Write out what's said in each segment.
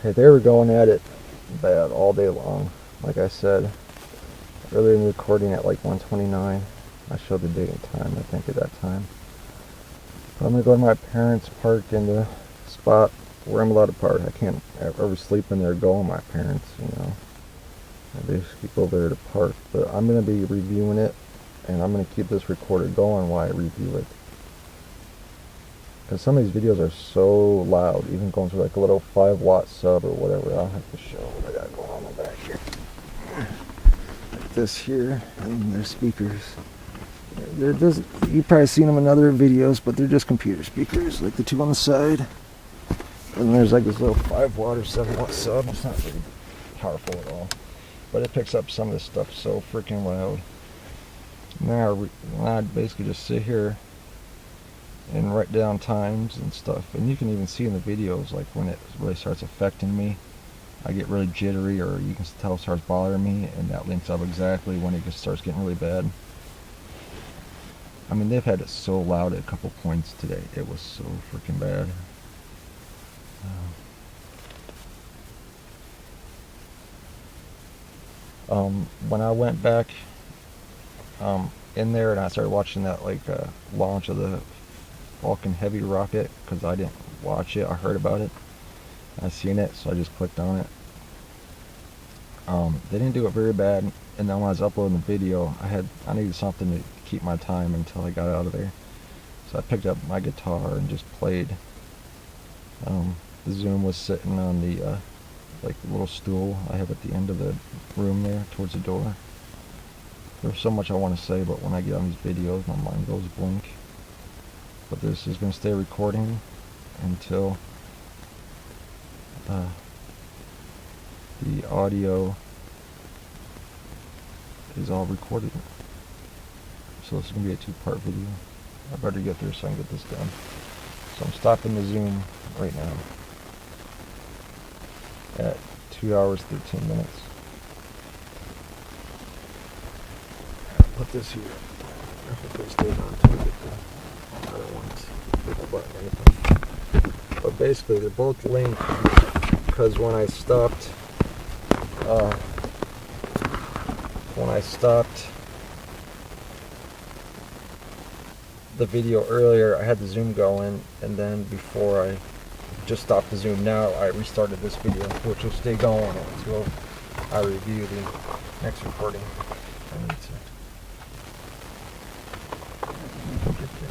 Okay, they were going at it bad all day long. Like I said earlier in the recording at like 1:29. I showed the date and time, I think, at that time. But I'm going to go to my parents' park in the spot where I'm allowed to park. I can't ever sleep in there or go with my parents, you know. I basically go there to park. But I'm going to be reviewing it, and I'm going to keep this recorder going while I review it. Because some of these videos are so loud, even going through like a little 5-watt sub or whatever. I'll have to show what I got going on in the back here. Like this here, and there's speakers. You've probably seen them in other videos, but they're just computer speakers, like the two on the side. And there's like this little 5-watt or 7-watt sub. It's not very powerful at all, but it picks up some of this stuff so freaking loud. Now I basically just sit here and write down times and stuff, and you can even see in the videos, like when it really starts affecting me, I get really jittery, or you can tell it starts bothering me, and that links up exactly when it just starts getting really bad. I mean, they've had it so loud at a couple points today. It was so freaking bad. When I went back in there and I started watching that launch of the Falcon Heavy rocket, because I didn't watch it, I heard about it. I seen it, so I just clicked on it. They didn't do it very bad, and then when I was uploading the video, I needed something to keep my time until I got out of there. So I picked up my guitar and just played. The Zoom was sitting on the little stool I have at the end of the room there, towards the door. There's so much I want to say, but when I get on these videos, my mind goes blank. But this is going to stay recording until the audio is all recorded. So this is going to be a 2-part video. I better get there so I can get this done. So I'm stopping the Zoom right now at 2 hours 13 minutes. I'll put this here. I hope it stays on until we get there. I don't want to hit the button or anything. But basically they're both linked, because when I stopped the video earlier, I had the Zoom going, and then before I just stopped the Zoom now, I restarted this video, which will stay going until I review the next recording. I need to get there.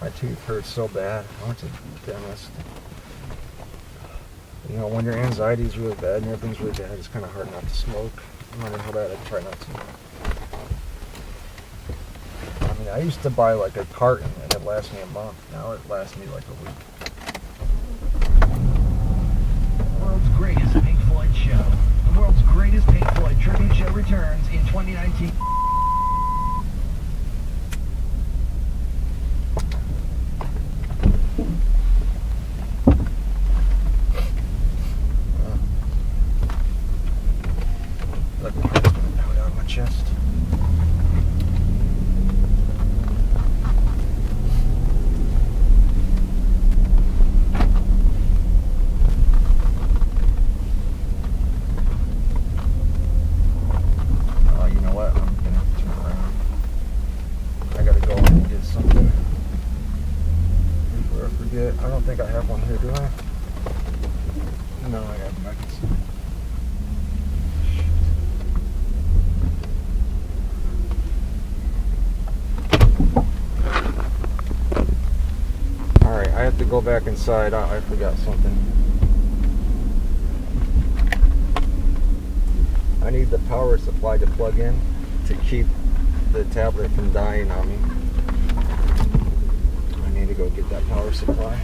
My tooth hurts so bad. I went to the dentist. You know, when your anxiety is really bad and everything's really bad, it's kind of hard not to smoke. No matter how bad I try not to. I mean, I used to buy like a carton and it lasts me a month. Now it lasts me like a week. The world's greatest Pink Floyd show. The world's greatest Pink Floyd tribute show returns in 2019. Like my heart's gonna pound out of my chest. You know what? I'm gonna have to turn around. I gotta go and get something before I forget. I don't think I have one here, do I? No, I got it back inside. Alright, I have to go back inside. I forgot something. I need the power supply to plug in to keep the tablet from dying on me. I need to go get that power supply.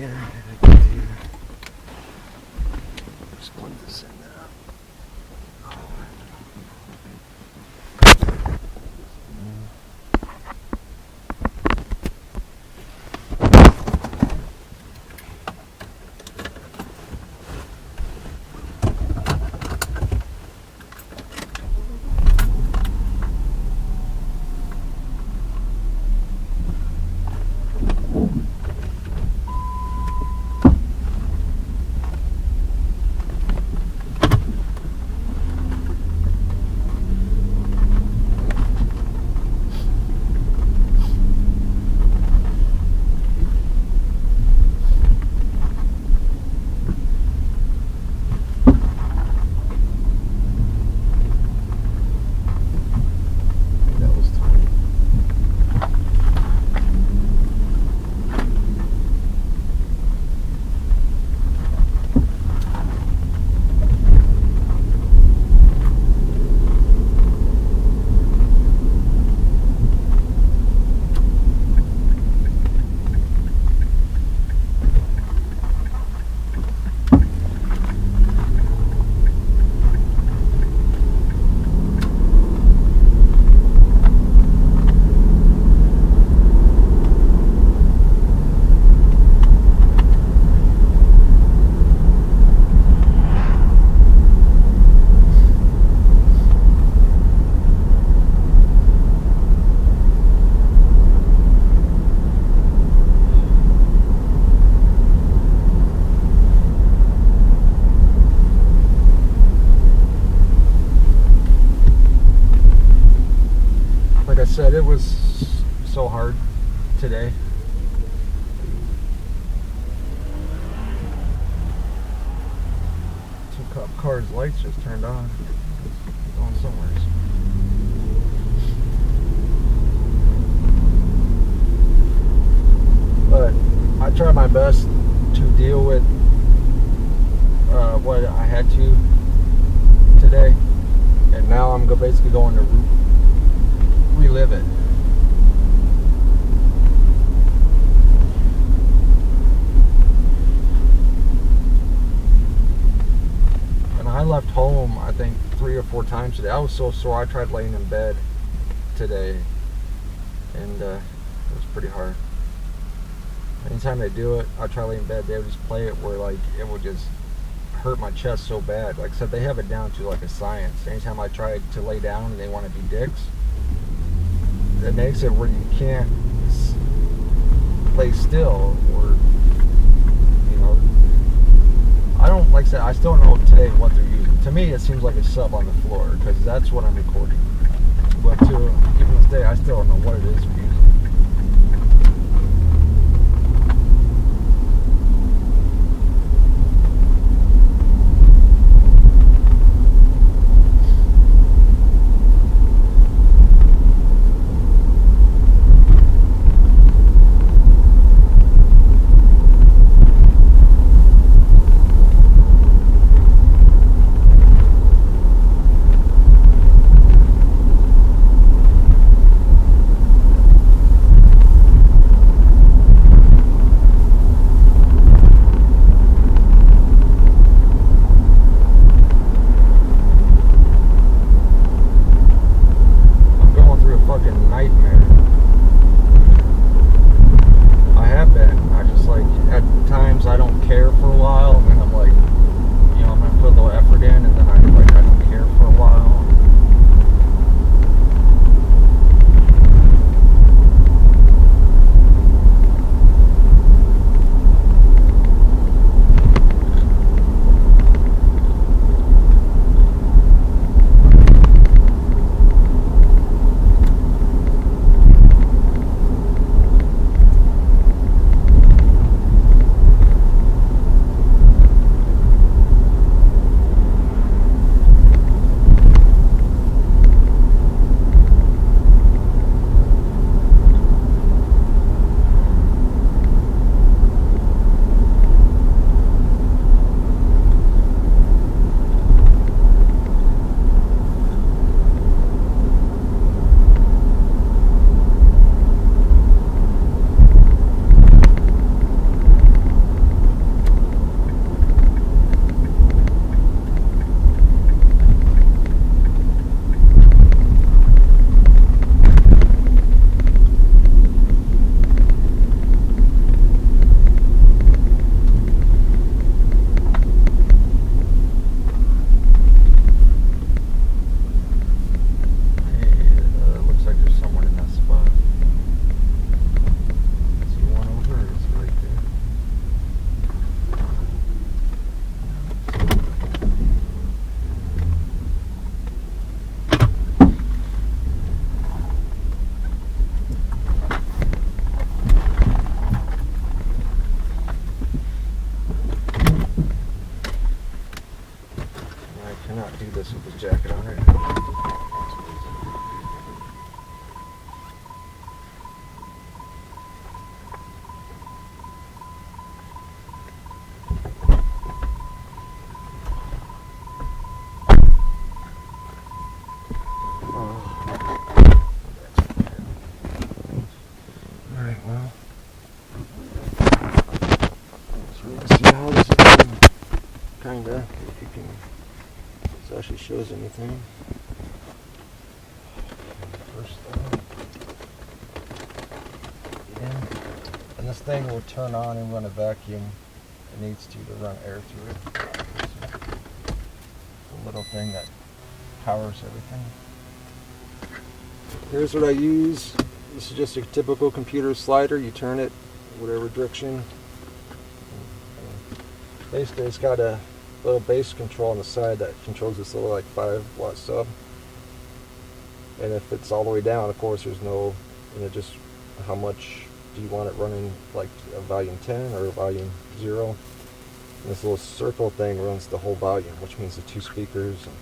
here. How did I get here? Just plug this in now. Said it was so hard today. Two cop cars' lights just turned on. Going somewhere. But I tried my best to deal with what I had to today, and now I'm basically going to relive it. And I left home, I think 3 or 4 times today. I was so sore, I tried laying in bed today, and it was pretty hard. Anytime they do it, I try laying in bed, they would just play it where like it would just hurt my chest so bad. Like I said, they have it down to like a science. Anytime I try to lay down and they want to be dicks, it makes it where you can't lay still, or I don't, like I said, I still don't know today what they're using. To me, it seems like a sub on the floor because that's what I'm recording. But even this day, I still don't know what it is they're using. kinda, if you can, if it actually shows anything. First in. And this thing will turn on and run a vacuum. It needs to run air through it. The little thing that powers everything. Here's what I use. This is just a typical computer slider. You turn it whatever direction. Basically, it's got a little base control on the side that controls this little like 5-watt sub. And if it's all the way down, of course, there's no, just how much do you want it running, like a volume 10 or a volume 0. And this little circle thing runs the whole volume, which means the 2 speakers. And,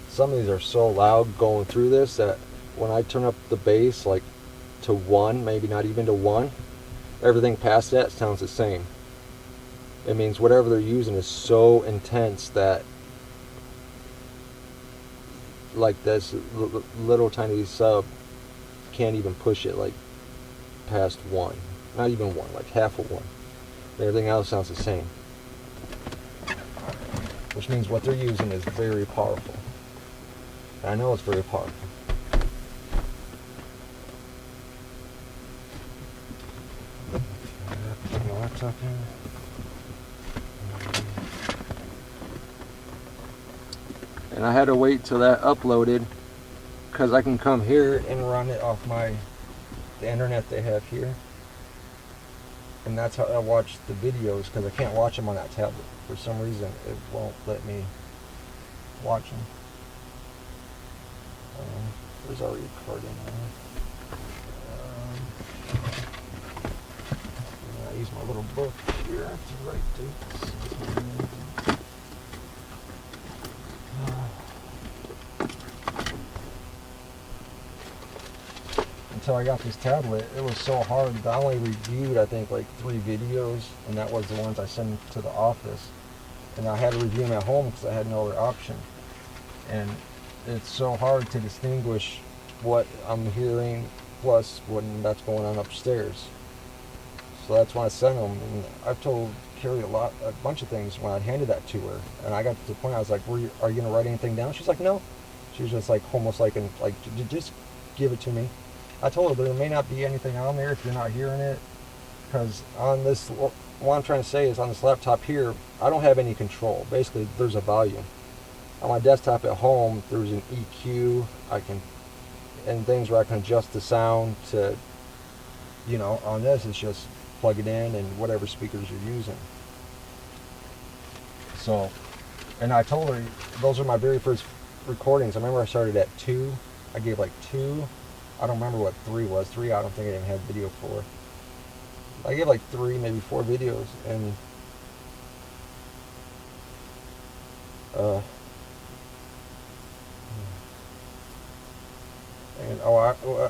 some of these are so loud going through this that when I turn up the bass like to 1, maybe not even to 1, everything past that sounds the same. It means whatever they're using is so intense that like this little tiny sub can't even push it like past 1. Not even 1, like half of 1. Everything else sounds the same. Which means what they're using is very powerful. I know it's very powerful. Put my laptop in. And I had to wait till that uploaded because I can come here and run it off the internet they have here. And that's how I watch the videos, because I can't watch them on that tablet. For some reason, it won't let me watch them. There's already recording on it. I use my little book here to write dates. Until I got this tablet, it was so hard. I only reviewed, I think, like 3 videos, and that was the ones I sent to the office. And I had to review them at home because I had no other option. And it's so hard to distinguish what I'm hearing plus when that's going on upstairs. So that's why I sent them. And I've told Carrie a bunch of things when I handed that to her. And I got to the point I was like, are you going to write anything down? She's like, no. She was just like, almost like, just give it to me. I told her there may not be anything on there if you're not hearing it. Because on this, what I'm trying to say is on this laptop here, I don't have any control. Basically, there's a volume. On my desktop at home, there's an EQ, and things where I can adjust the sound to, on this, it's just plug it in and whatever speakers you're using. So, and I told her, those are my very first recordings. I remember I started at 2. I gave like 2. I don't remember what 3 was. 3, I don't think I even had video for. I gave like 3, maybe 4 videos, and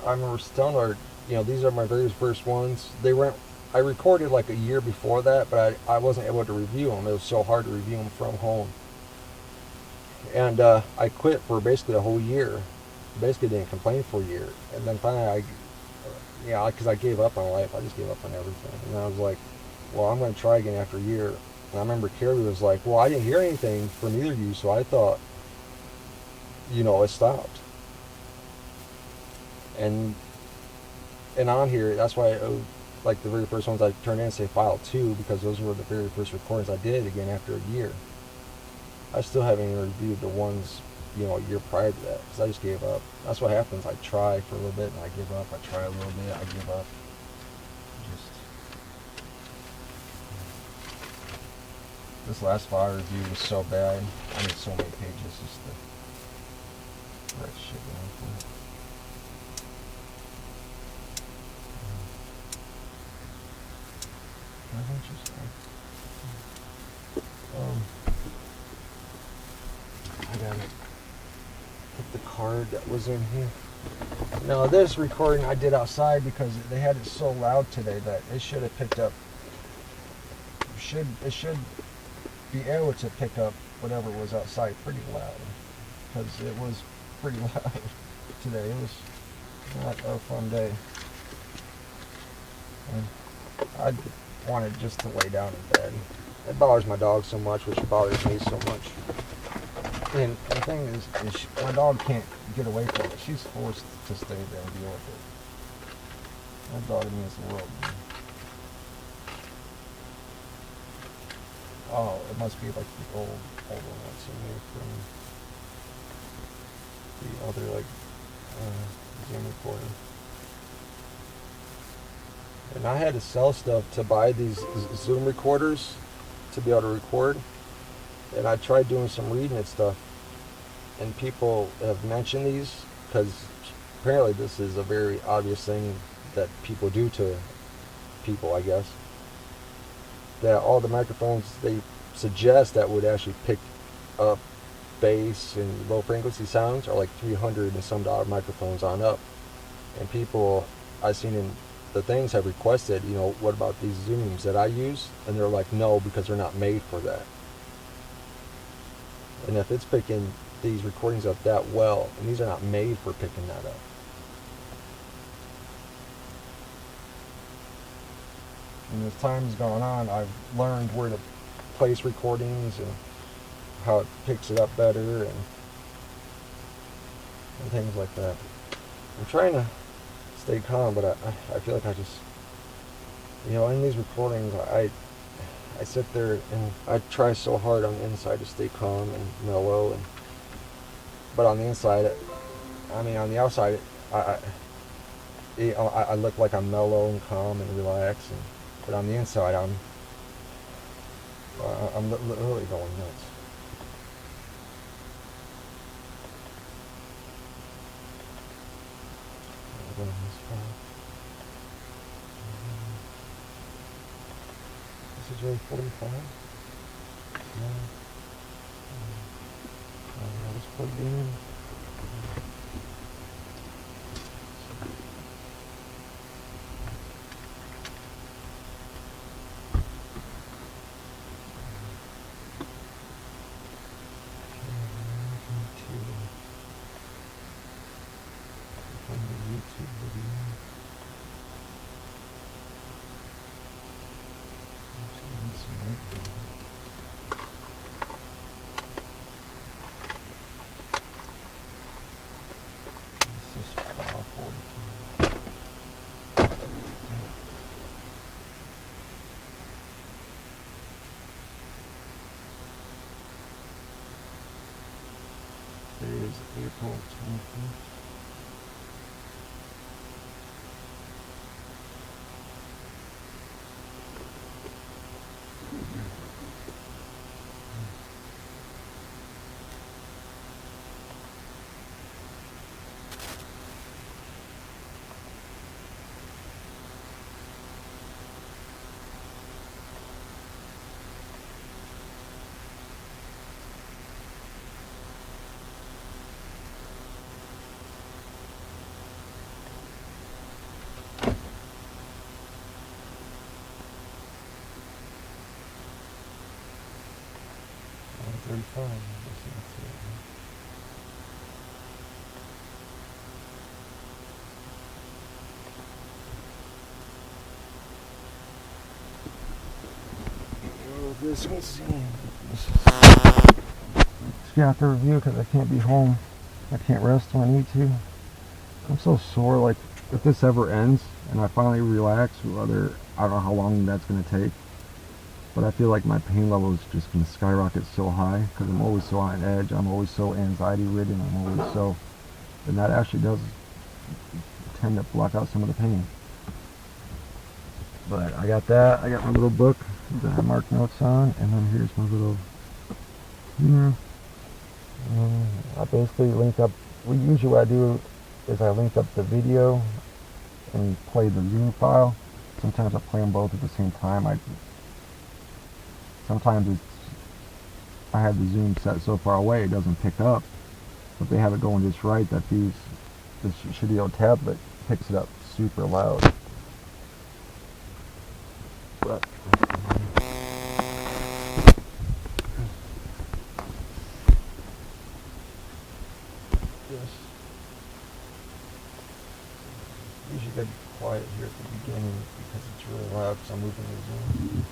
I remember telling her, these are my very first ones. I recorded like a year before that, but I wasn't able to review them. It was so hard to review them from home. And I quit for basically a whole year. Basically didn't complain for a year. And then finally because I gave up on life. I just gave up on everything. And I was like, well, I'm going to try again after a year. And I remember Carrie was like, well, I didn't hear anything from either of you, so I thought, it stopped. And on here, that's why like the very first ones I turned in say file 2, because those were the very first recordings I did again after a year. I still haven't even reviewed the ones, a year prior to that, because I just gave up. That's what happens. I try for a little bit and I give up. I try a little bit, I give up. This last file review was so bad. I need so many pages just to write shit down for it. I gotta put the card that was in here. Now this recording I did outside because they had it so loud today that it should have picked up. It should be able to pick up whatever was outside pretty loud, because it was pretty loud today. It was not a fun day. And wanted just to lay down in bed. It bothers my dog so much, which bothers me so much. And the thing is my dog can't get away from it. She's forced to stay there and deal with it. That dog means the world. Oh, it must be like the older ones in there from the other Zoom recorder. And I had to sell stuff to buy these Zoom recorders to be able to record. And I tried doing some reading and stuff. And people have mentioned these because apparently this is a very obvious thing that people do to people, I guess. That all the microphones they suggest that would actually pick up bass and low frequency sounds are like $300 and some microphones on up. And people I've seen in the things have requested, what about these Zooms that I use? And they're like, no, because they're not made for that. And if it's picking these recordings up that well, and these are not made for picking that up. And as time's gone on, I've learned where to place recordings and how it picks it up better and things like that. I'm trying to stay calm, but I feel like I just, in these recordings, I sit there and I try so hard on the inside to stay calm and mellow, but on the inside, on the outside, I look like I'm mellow and calm and relaxed, but on the inside, I'm literally going nuts. This is J45. I'll just plug it in. Today is April 25th. This one's just got the review because I can't be home. I can't rest when I need to. I'm so sore. Like, if this ever ends and I finally relax, I don't know how long that's going to take. But I feel like my pain level is just going to skyrocket so high because I'm always so on edge. I'm always so anxiety ridden. I'm always so, and that actually does tend to block out some of the pain. But I got that. I got my little book that I marked notes on, and then here's my little. I basically link up. Usually what I do is I link up the video and play the Zoom file. Sometimes I play them both at the same time. Sometimes I have the Zoom set so far away it doesn't pick up, but they have it going just right that this shitty old tablet picks it up super loud. But usually good quiet here at the beginning because it's really loud because I'm moving the zoom.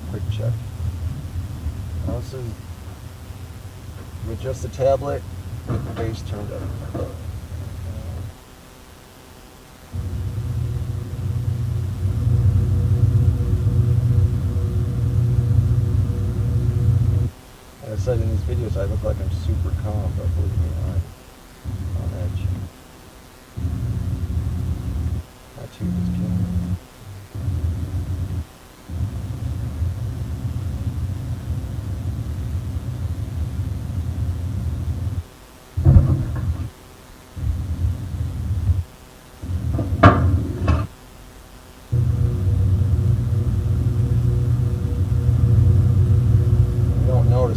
Quick check. Now this is, you adjust the tablet with the bass turned up. Like I said in these videos, I look like I'm super calm, but believe me, I'm on edge. That tube is killing me.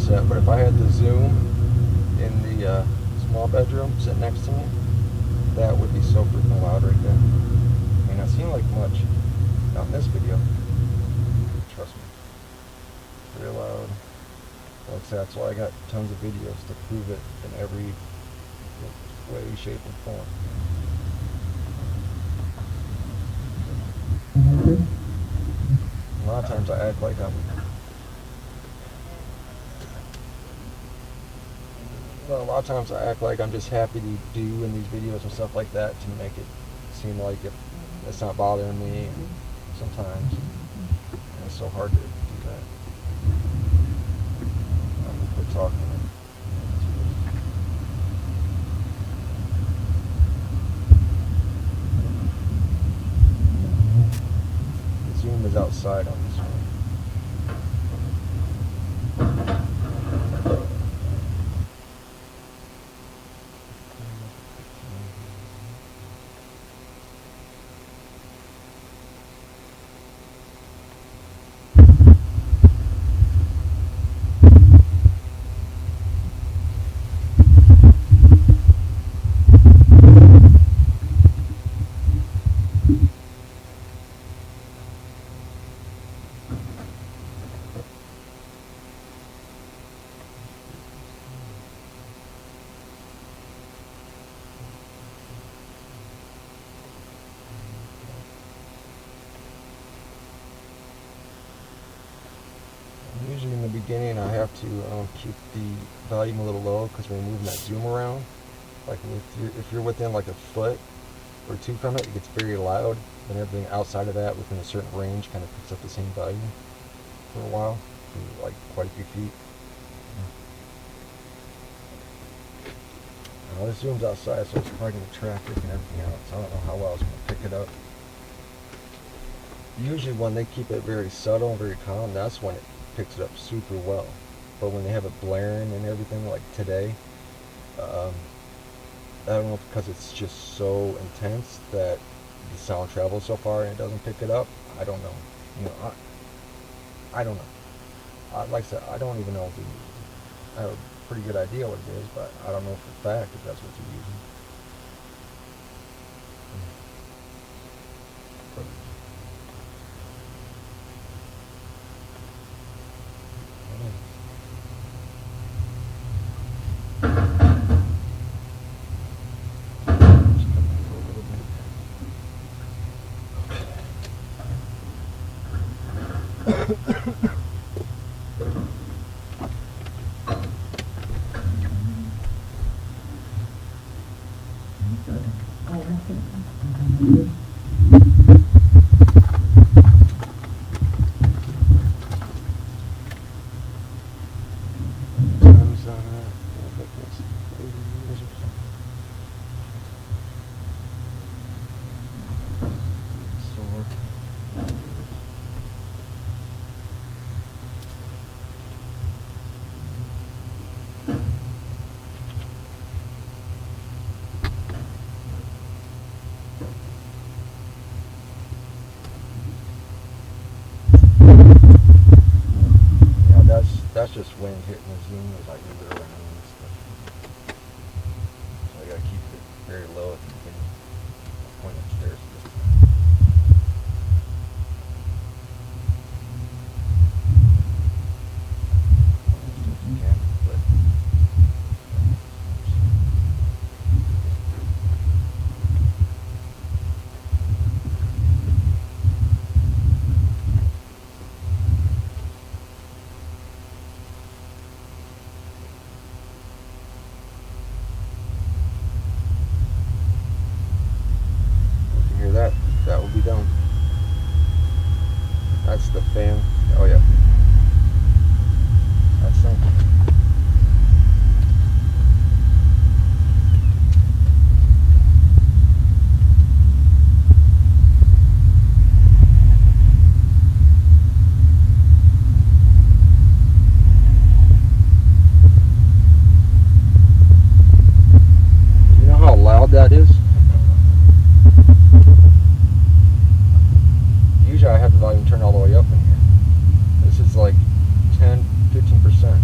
That, but if I had the zoom in the small bedroom sitting next to me, that would be so freaking loud right there. I mean, it seemed like much, not in this video, trust me, very loud. Like that's why I got tons of videos to prove it in every way, shape, and form. A lot of times I act like I'm a lot of times I act like I'm just happy to do in these videos and stuff like that to make it seem like it's not bothering me sometimes. And it's so hard to do that. I'm gonna quit talking. The zoom is outside on this one. Usually in the beginning I have to keep the volume a little low because we're moving that zoom around. Like if you're within like a foot or two from it, it gets very loud. Then everything outside of that within a certain range kind of picks up the same volume for a while, for like quite a few feet. Now this zoom's outside, so it's probably going to traffic and everything else. I don't know how well it's going to pick it up. Usually when they keep it very subtle and very calm, that's when it picks it up super well. But when they have it blaring and everything like today, I don't know if because it's just so intense that the sound travels so far and it doesn't pick it up. I don't know. You know, I don't know. Like I said, I don't even know if I have a pretty good idea what it is, but I don't know for a fact if that's what you're using. Yeah, that's just wind hitting the zoom as I move it around and stuff. So I gotta keep it very low at the beginning. I'll point upstairs this time. If you can, but that will be done. That's the fan. Oh yeah. That's something. Do you know how loud that is? Usually I have the volume turned all the way up in here. This is like 10, 15%.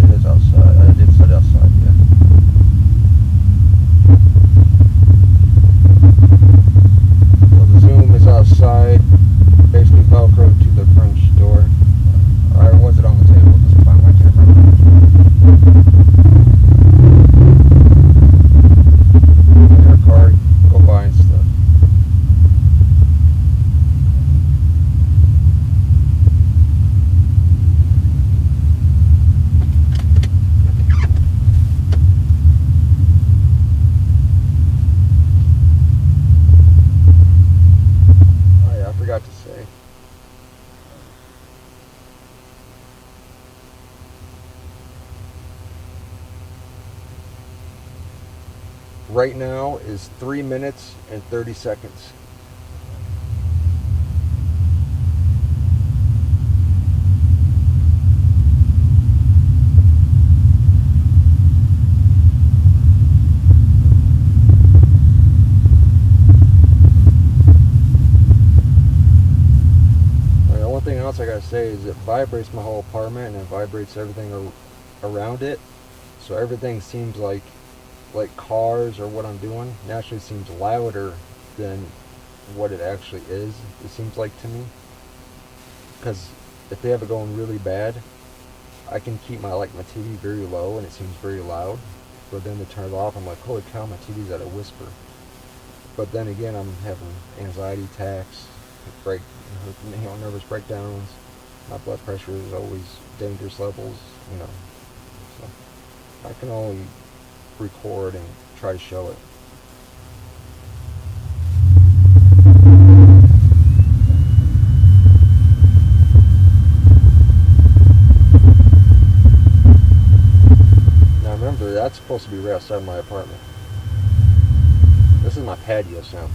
It is outside. I did set outside, yeah. So the zoom is outside, basically Velcro to the French door. Or was it on the table at this time? I can't remember. Car go by and stuff. Oh yeah, I forgot to say. Right now is 3 minutes and 30 seconds. One thing else I gotta say is it vibrates my whole apartment and it vibrates everything around it. So everything seems like cars or what I'm doing naturally seems louder than what it actually is. It seems like to me, because if they have it going really bad, I can keep my TV very low and it seems very loud, but then to turn it off I'm like, holy cow, my TV's at a whisper. But then again, I'm having anxiety attacks, nervous breakdowns, my blood pressure is always dangerous levels, so I can only record and try to show it. Now remember, that's supposed to be right outside my apartment. This is my patio sound.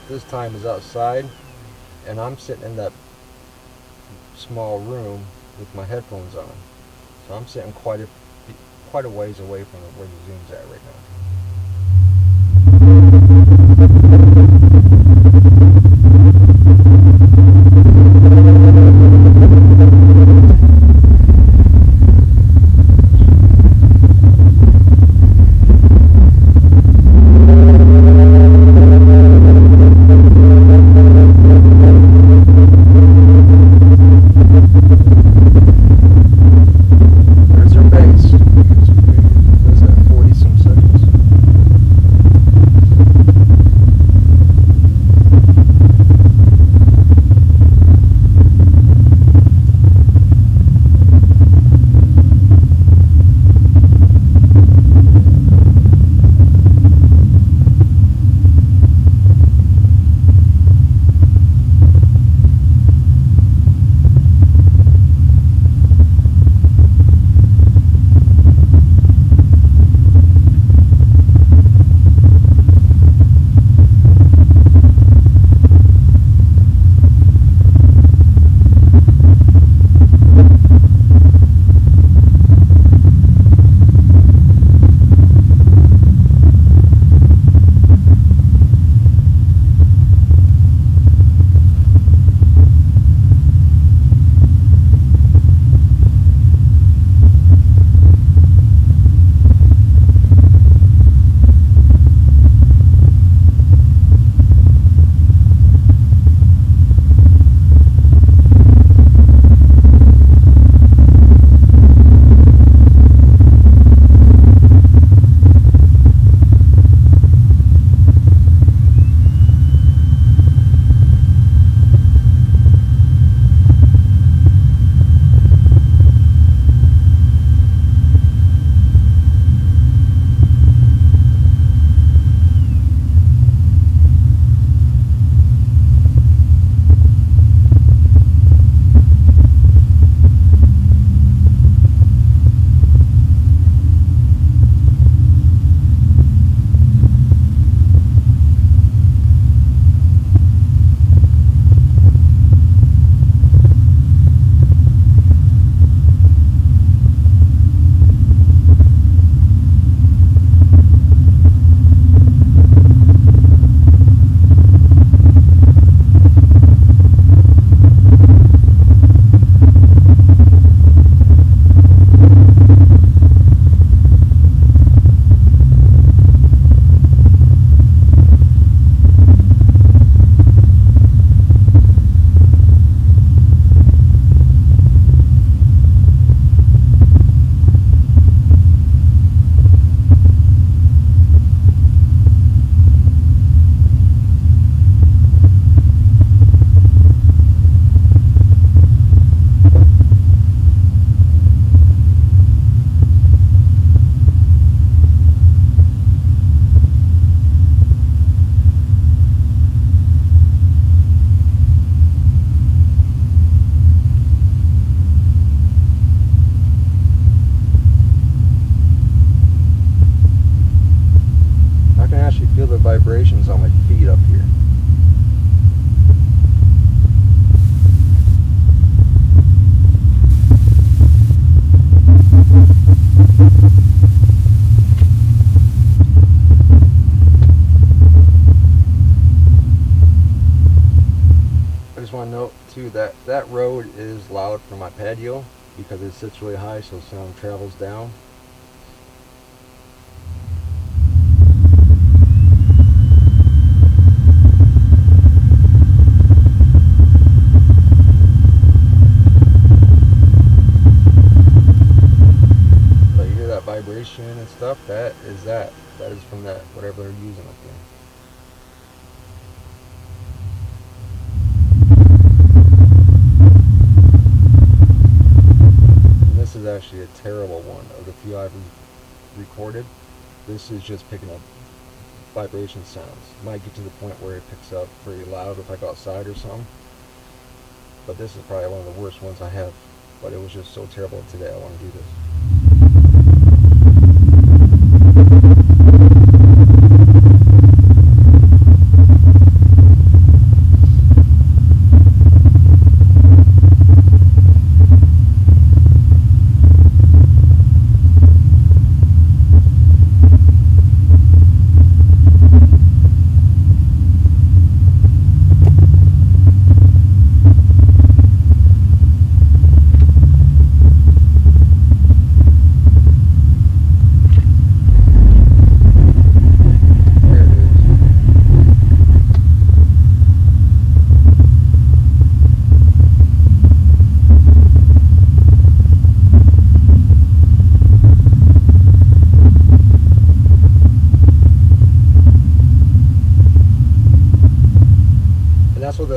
at this time is outside, and I'm sitting in that small room with my headphones on. So I'm sitting quite a ways away from where the zoom's at right now. vibrations on my feet up here. I just want to note too that that road is loud for my patio because it sits really high, so sound travels down. Vibration and stuff, that is from that whatever they're using up there. And this is actually a terrible one of the few I've recorded. This is just picking up vibration sounds. Might get to the point where it picks up pretty loud if I go outside or something, but this is probably one of the worst ones I have. But it was just so terrible today, I want to do this.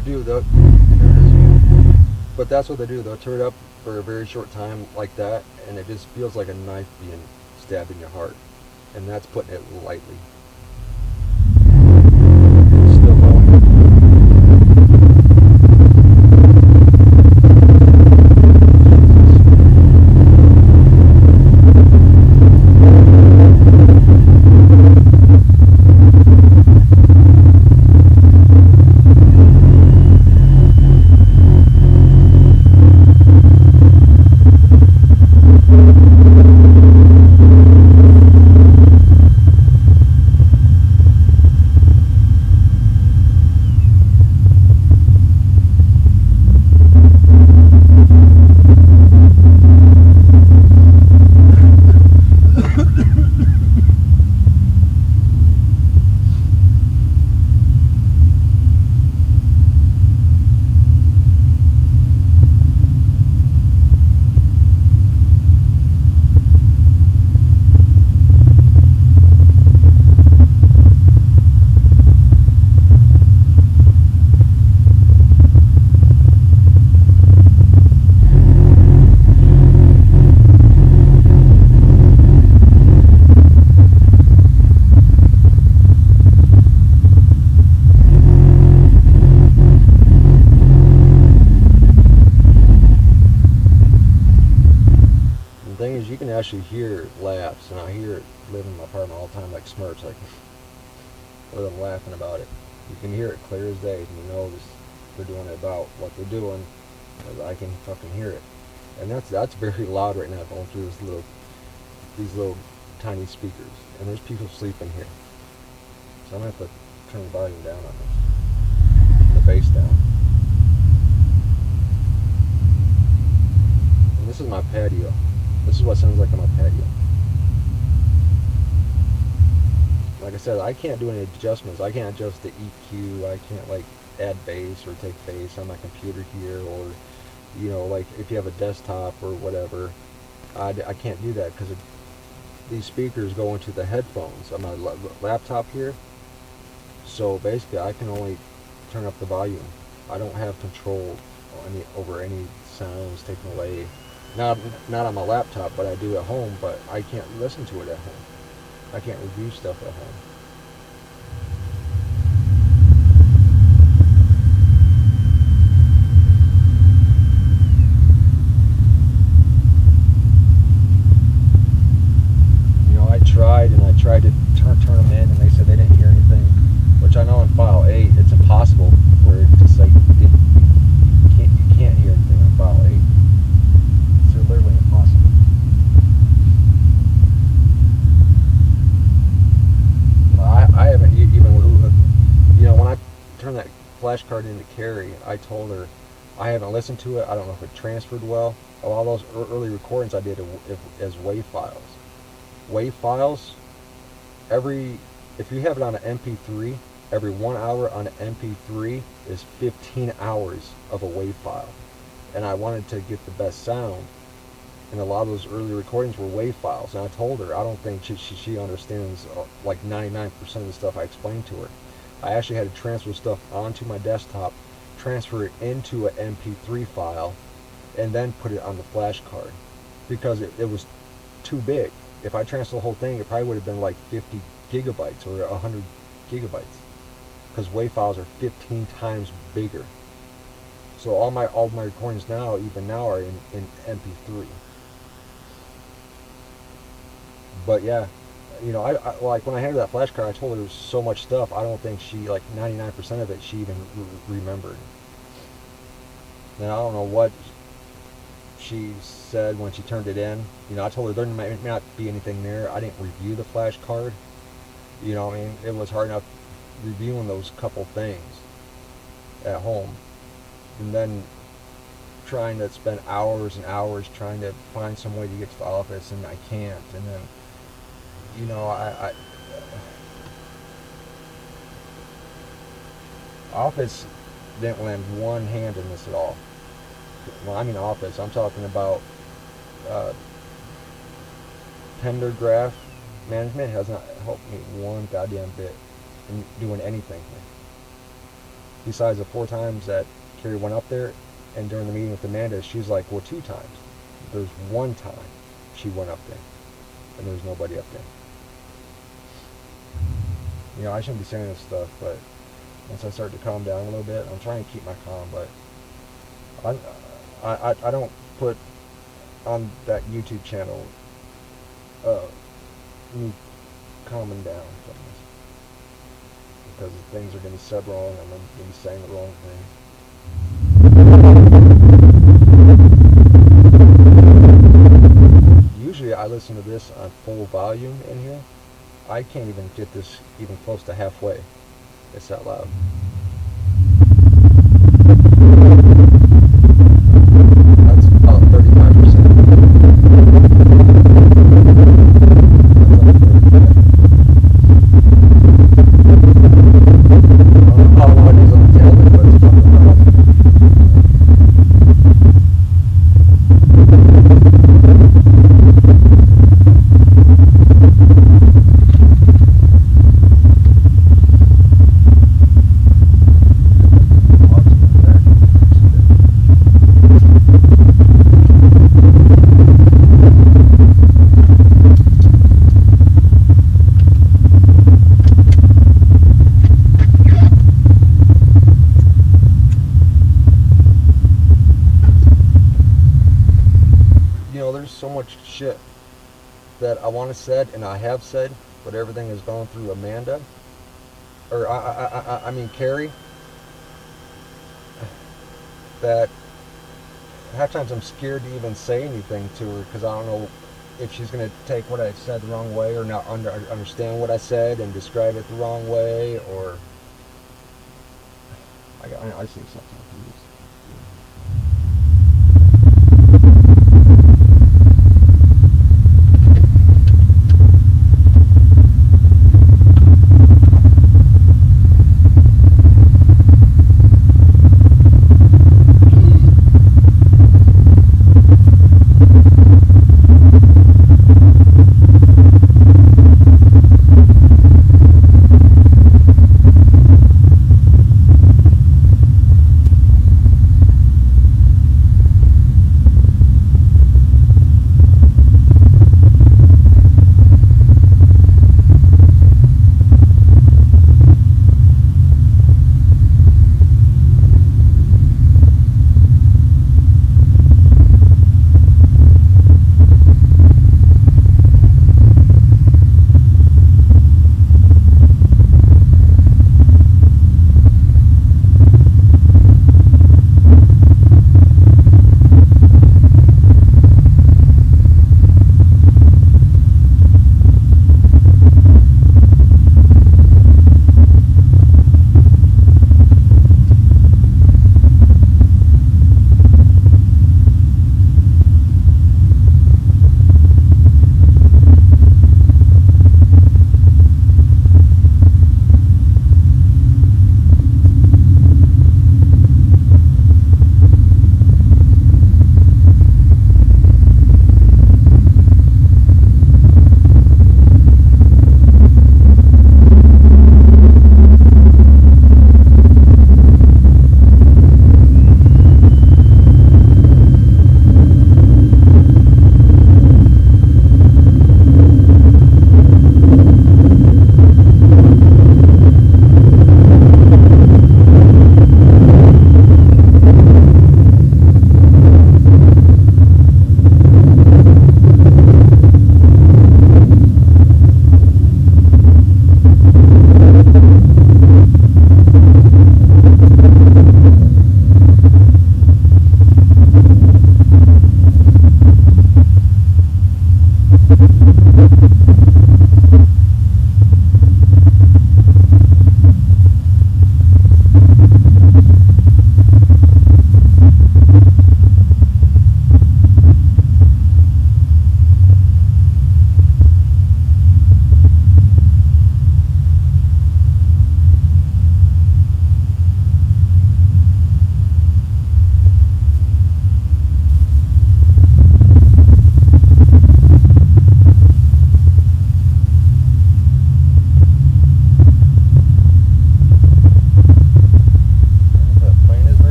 they'll do. Here it is again. But that's what they do. They'll turn it up for a very short time like that, and it just feels like a knife being stabbed in your heart. And that's putting it lightly. Still going. You can actually hear laughs, and I hear it living in my apartment all the time, like smirks, like with them laughing about it. You can hear it clear as day, and you know they're doing it about what they're doing. I can fucking hear it, and that's very loud right now, going through these little tiny speakers, and there's people sleeping here. So I'm gonna have to turn the volume down on this, and the bass down. And this is my patio. This is what sounds like on my patio. Like I said, I can't do any adjustments. I can't adjust the EQ. I can't like add bass or take bass on my computer here, or you know, like if you have a desktop or whatever. I can't do that because these speakers go into the headphones on my laptop here. So basically, I can only turn up the volume. I don't have control over any sounds taken away. Not on my laptop, but I do at home, but I can't listen to it at home. I can't review stuff at home. You know, I tried to turn them in, and they said they didn't hear anything, which I know in file 8, it's impossible for it to say you can't hear anything on file 8. Literally impossible. I haven't even, you know, when I turned that flash card into Carrie, I told her I haven't listened to it. I don't know if it transferred well. All those early recordings I did as WAV files. WAV files, if you have it on an MP3, every 1 hour on an MP3 is 15 hours of a WAV file. And I wanted to get the best sound. And a lot of those early recordings were WAV files, and I told her I don't think she understands like 99% of the stuff I explained to her. I actually had to transfer stuff onto my desktop, transfer it into an MP3 file, and then put it on the flash card because it was too big. If I transferred the whole thing, it probably would have been like 50 gigabytes or 100 gigabytes because WAV files are 15 times bigger. So all my recordings now, even now, are in MP3. But yeah, you know, I like when I handed that flash card, I told her there was so much stuff. I don't think she, like 99% of it, she even remembered. And I don't know what she said when she turned it in. You know, I told her there might not be anything there. I didn't review the flash card. You know, I mean, it was hard enough reviewing those couple things at home, and then trying to spend hours and hours trying to find some way to get to the office, and I can't. And then, you know, office didn't lend one hand in this at all. When I mean office, I'm talking about tender graph management has not helped me one goddamn bit in doing anything here. besides the 4 times that Carrie went up there, and during the meeting with Amanda, she's like, well, 2 times. There's 1 time she went up there, and there's nobody up there. You know, I shouldn't be saying this stuff, but once I start to calm down a little bit, I'm trying to keep my calm, but I don't put on that YouTube channel me calming down from this, because things are going to be said wrong, and I'm going to be saying the wrong thing. Usually I listen to this on full volume in here. I can't even get this even close to halfway. It's that loud. That's about 35%. So much shit that I want to said and I have said, but everything has gone through Amanda, or I mean Carrie, that half times I'm scared to even say anything to her, because I don't know if she's going to take what I said the wrong way, or not understand what I said and describe it the wrong way, or I see something.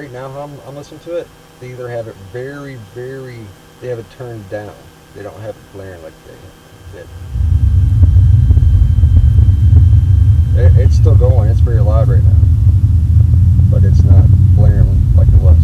right now, how I'm listening to it, they either have it they have it turned down. They don't have it blaring like they did. It's still going. It's very loud right now, but it's not blaring like it was.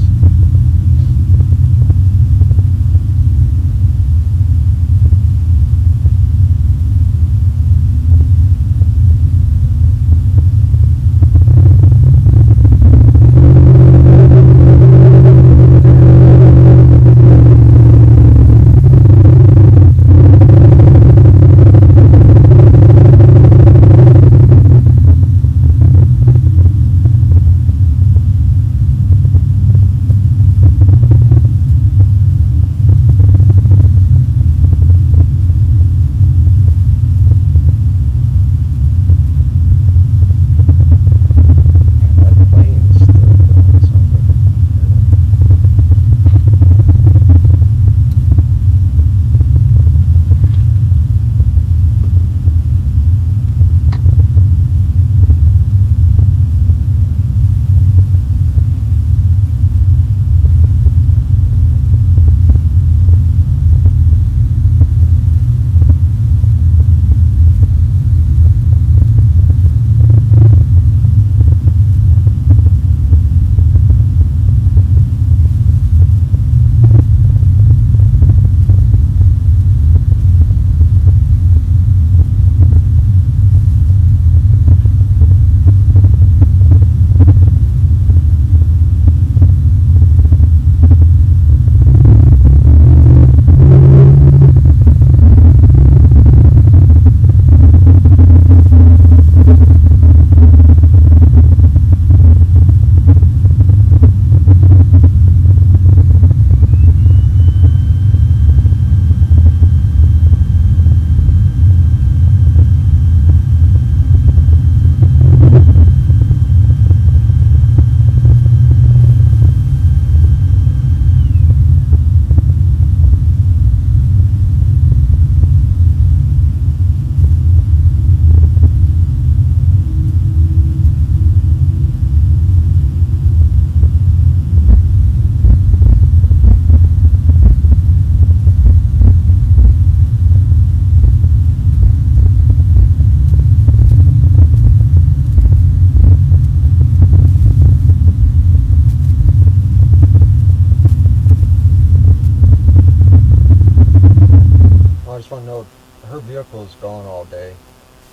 Her vehicle was gone all day,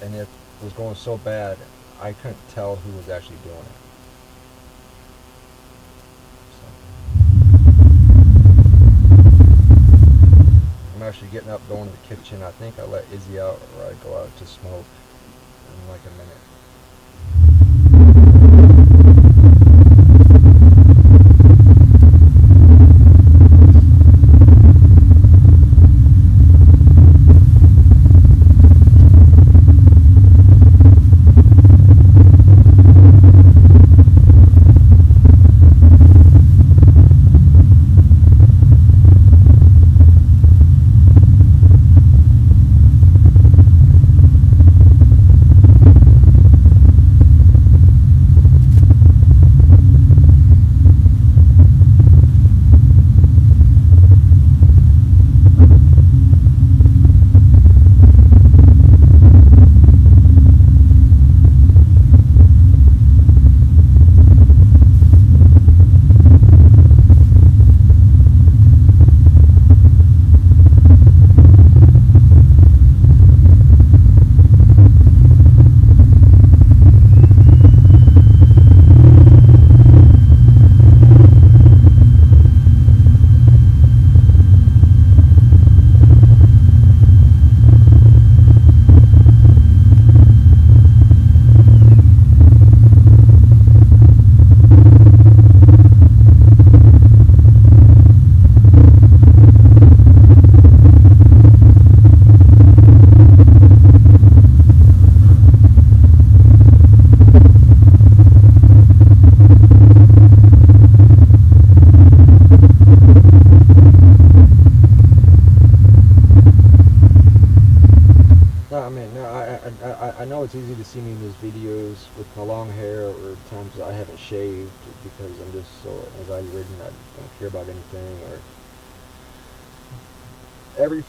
and it was going so bad, I couldn't tell who was actually doing it. So, I'm actually getting up, going to the kitchen. I think I let Izzy out, or I go out to smoke in like a minute. it's easy to see me in these videos with my long hair or times I haven't shaved because I'm just so anxiety ridden. I don't care about anything. Or every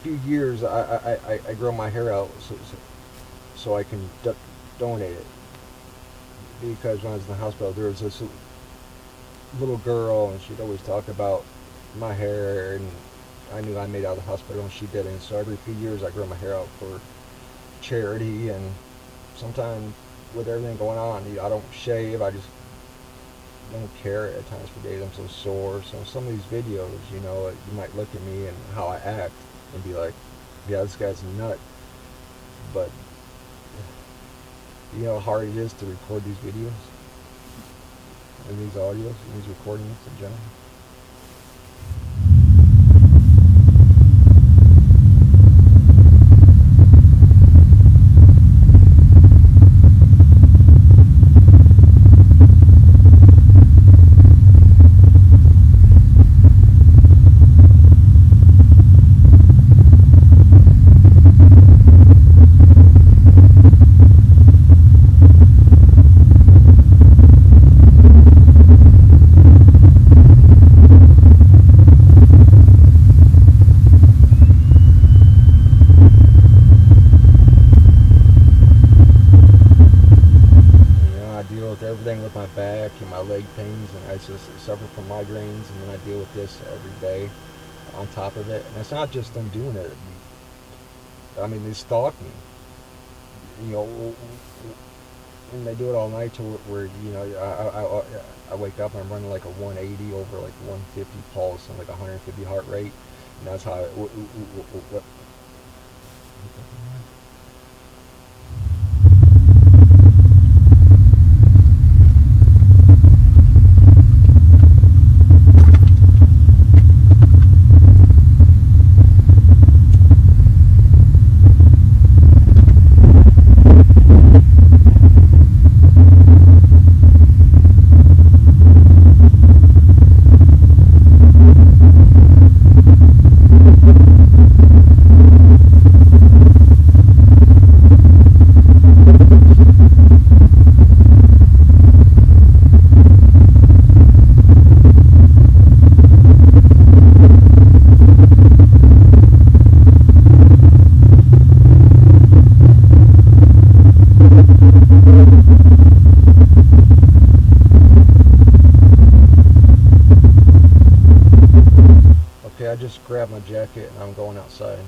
few years I grow my hair out so I can donate it. Because when I was in the hospital, there was this little girl, and she'd always talk about my hair, and I knew I made it out of the hospital and she didn't. So every few years I grow my hair out for charity, and sometimes with everything going on, I don't shave. I just don't care at times for days. I'm so sore. So some of these videos, you might look at me and how I act and be like, yeah, this guy's a nut. But you know how hard it is to record these videos and these audios and these recordings in general. Everything with my back and my leg pains, and I just suffer from migraines, and then I deal with this every day on top of it. And it's not just them doing it. I mean, they stalk me, and they do it all night to where, I wake up and I'm running like a 180 over like 150 pulse and like 150 heart rate, and that's how I just grabbed my jacket and I'm going outside.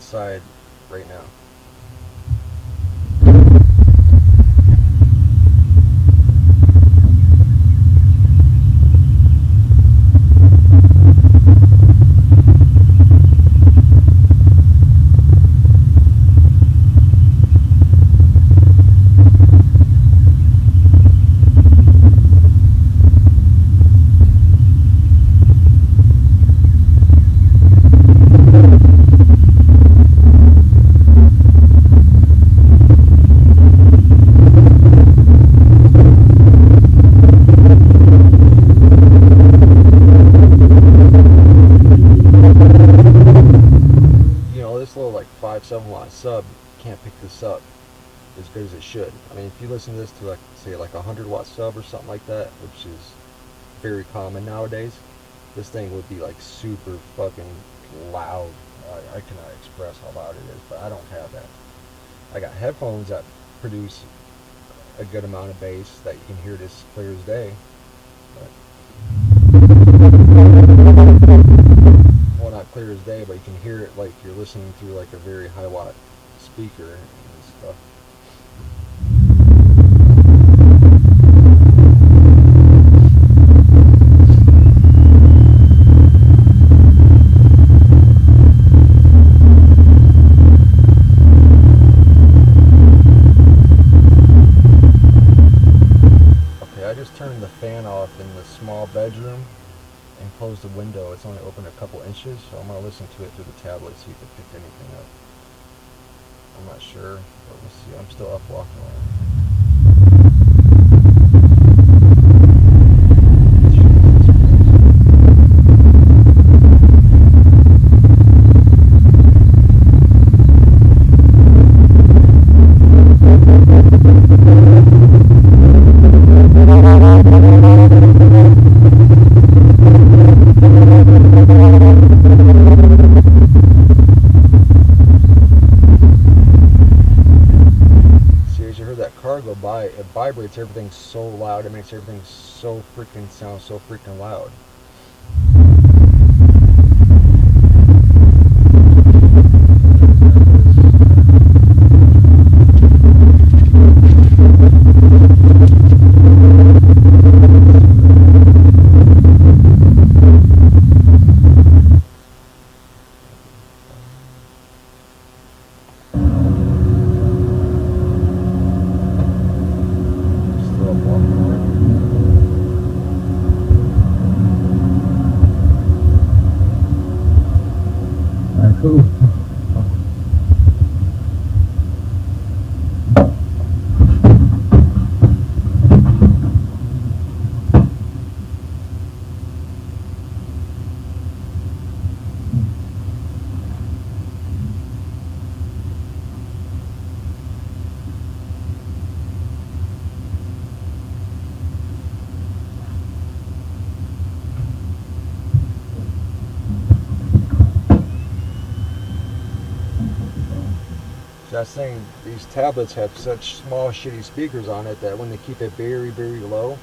inside right now. This little like 5-7 watt sub can't pick this up as good as it should. I mean, if you listen to this to like, say, like 100-watt sub or something like that, which is very common nowadays, this thing would be like super fucking loud. I cannot express how loud it is, but I don't have that. I got headphones that produce a good amount of bass that you can hear this clear as day. Well, not clear as day, but you can hear it like you're listening through like a very high watt speaker and stuff. Okay, I just turned the fan off in the small bedroom and close the window. It's only open a couple inches, so I'm going to listen to it through the tablet, see if it picked anything up. I'm not sure, but we'll see. I'm still up walking around. Go by, it vibrates everything so loud, it makes everything so freaking sound so freaking loud. Cool. So I was saying, these tablets have such small shitty speakers on it that when they keep it very, very low,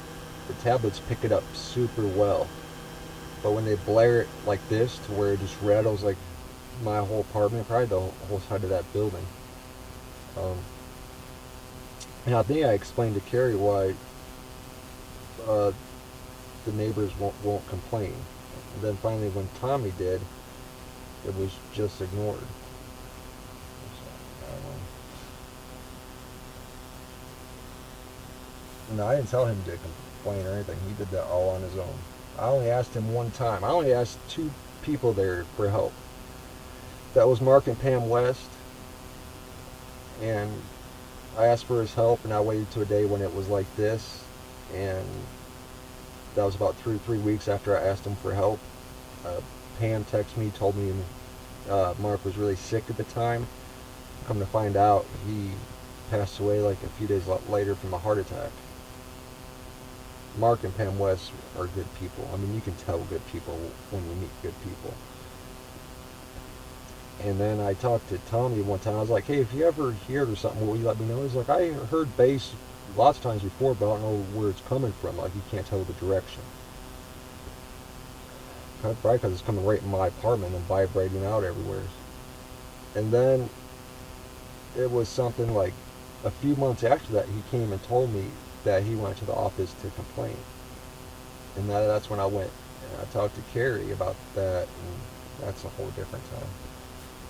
the tablets pick it up super well. But when they blare it like this to where it just rattles like my whole apartment, probably the whole side of that building. And I think I explained to Carrie why the neighbors won't complain. And then finally when Tommy did, it was just ignored. No, I didn't tell him to complain or anything. He did that all on his own. I only asked him one time. I only asked 2 people there for help. That was Mark and Pam West. And I asked for his help, and I waited to a day when it was like this. And that was about 3 weeks after I asked him for help. Pam texted me, told me Mark was really sick at the time. Come to find out, he passed away like a few days later from a heart attack. Mark and Pam West are good people. I mean, you can tell good people when you meet good people. And then I talked to Tommy one time. I was like, hey, if you ever hear it or something, will you let me know? He's like, I heard bass lots of times before, but I don't know where it's coming from. Like, you can't tell the direction. Probably because it's coming right in my apartment and vibrating out everywhere. And then it was something like a few months after that, he came and told me that he went to the office to complain. And that's when I went and I talked to Carrie about that, and that's a whole different time.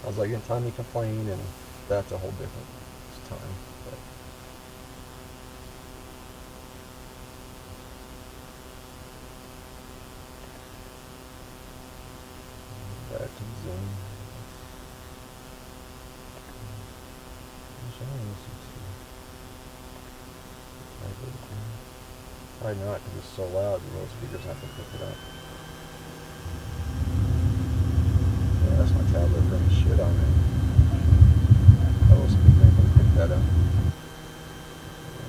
I was like, anytime you complain, and that's a whole different time. But back to Zoom. Probably not, because it's so loud, the little speakers have to pick it up. Yeah, that's my tablet running shit on it. That little speaker ain't gonna pick that up.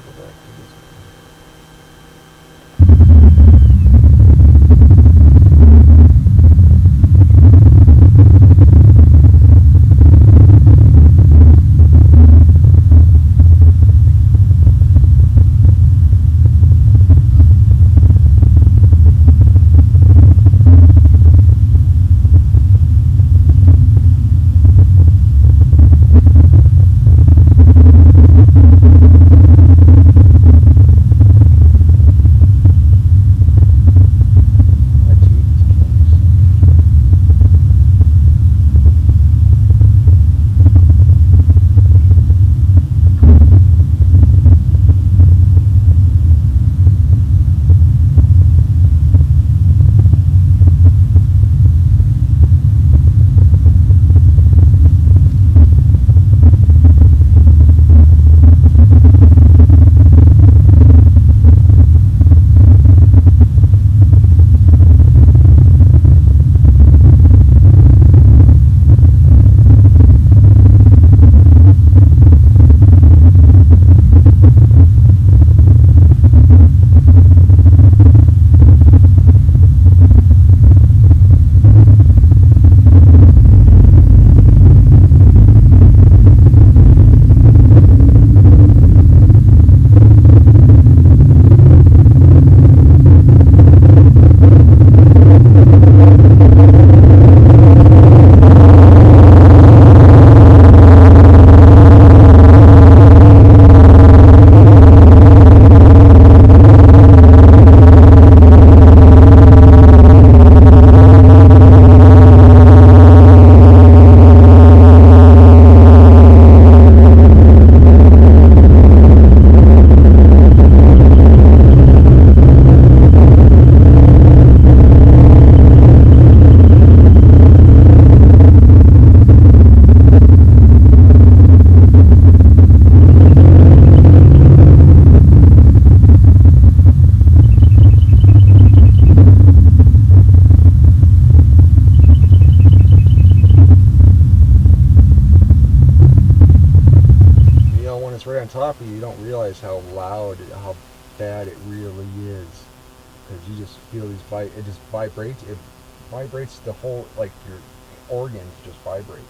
Go back to this one. top of you, you don't realize how loud, how bad it really is. Because you just feel these it just vibrates. It vibrates the whole, like your organs just vibrate.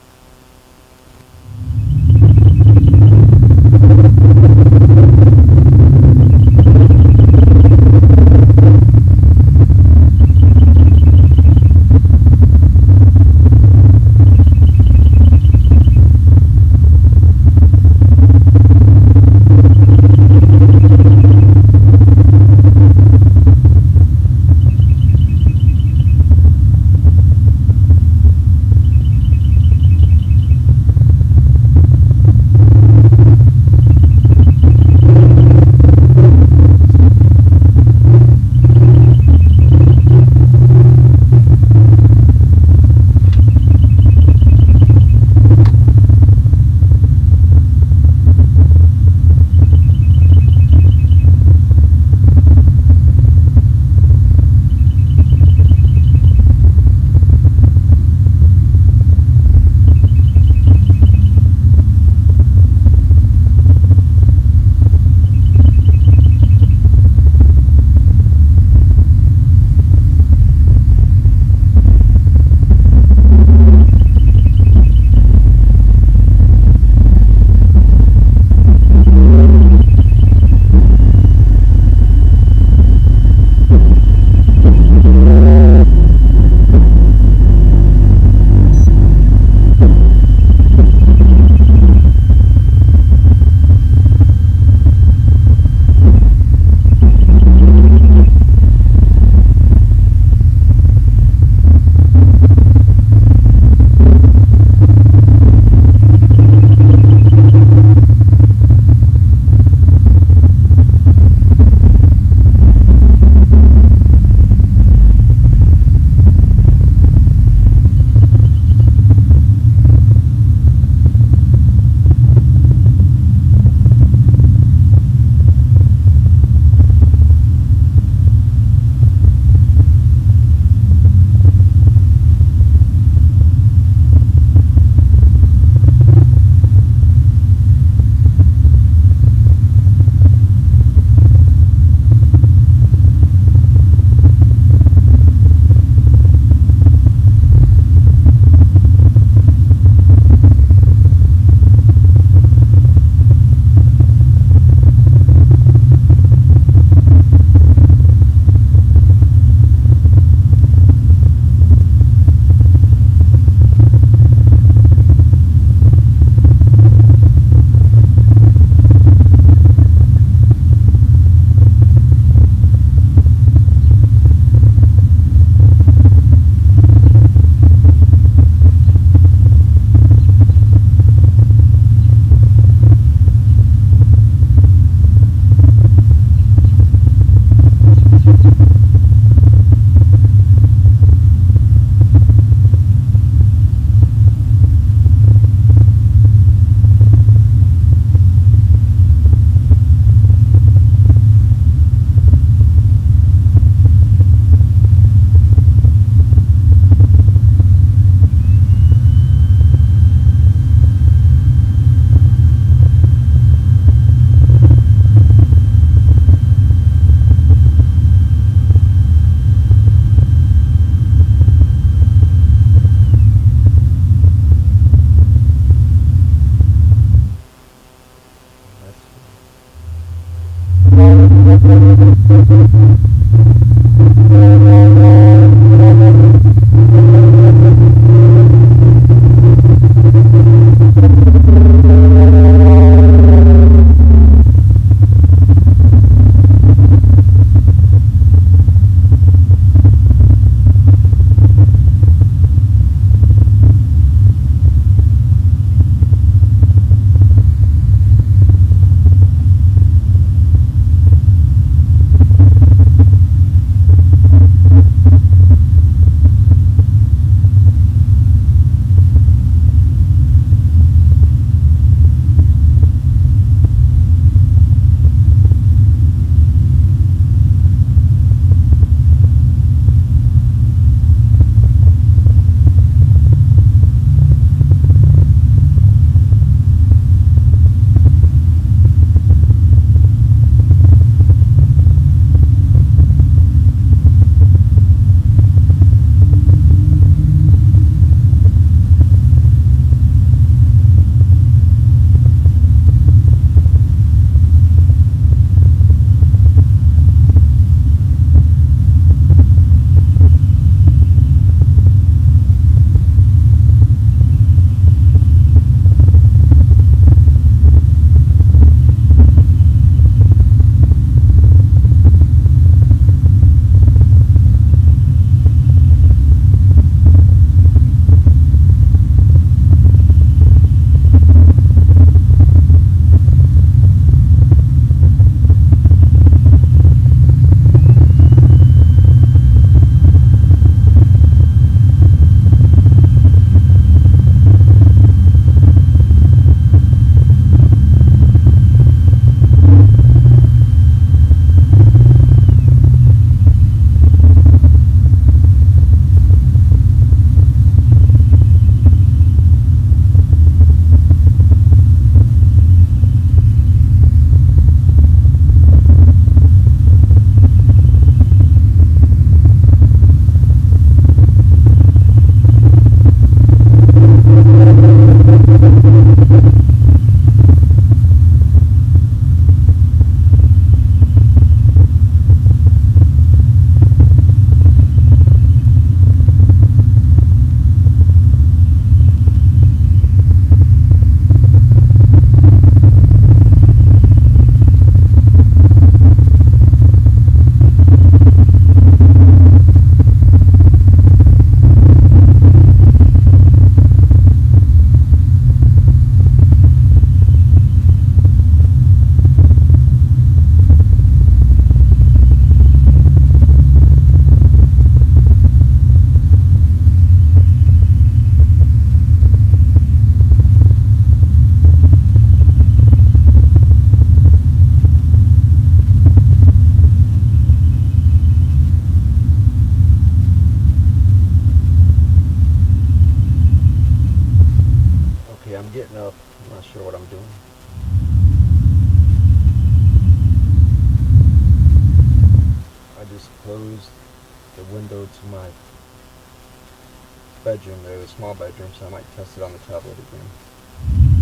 bedroom there, the small bedroom, so I might test it on the tablet again.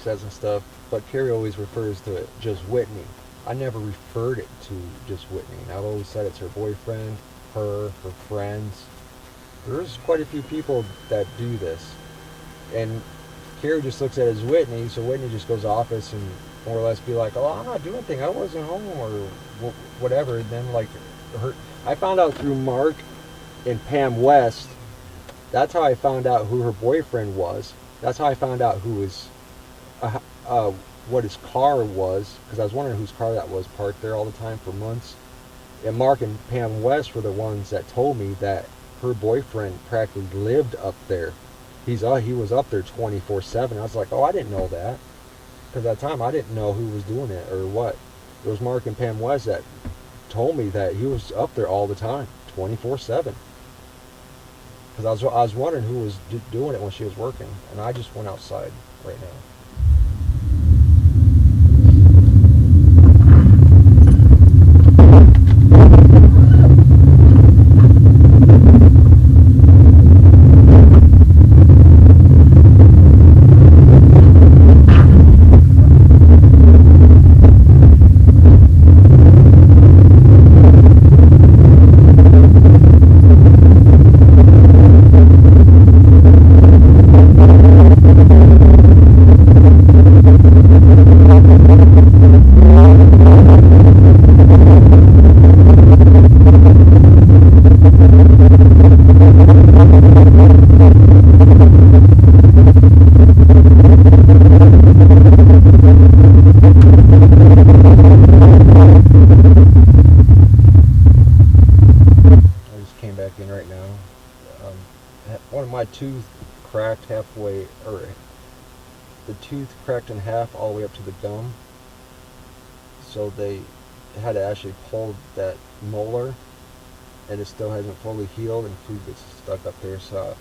says and stuff, but Carrie always refers to it just Whitney. I never referred it to just Whitney. I've always said it's her boyfriend, her friends. There's quite a few people that do this. And Carrie just looks at it as Whitney, so Whitney just goes office and more or less be like, oh, I'm not doing anything, I wasn't home, or whatever. And then, like, I found out through Mark and Pam West, that's how I found out who her boyfriend was. That's how I found out who his, what his car was, because I was wondering whose car that was parked there all the time for months. And Mark and Pam West were the ones that told me that her boyfriend practically lived up there. He was up there 24/7. I was like, oh, I didn't know that. Because at the time, I didn't know who was doing it or what. It was Mark and Pam West that told me that he was up there all the time, 24/7. Because I was wondering who was doing it when she was working. And I just went outside right now. Tooth cracked halfway, or the tooth cracked in half all the way up to the gum, so they had to actually pull that molar, and it still hasn't fully healed, and food gets stuck up there. So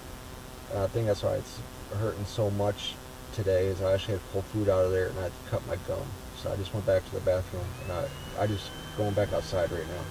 I think that's why it's hurting so much today, is I actually had to pull food out of there and I had to cut my gum. So I just went back to the bathroom, and I just going back outside right now.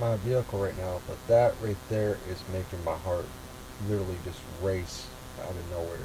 my vehicle right now, but that right there is making my heart literally just race out of nowhere.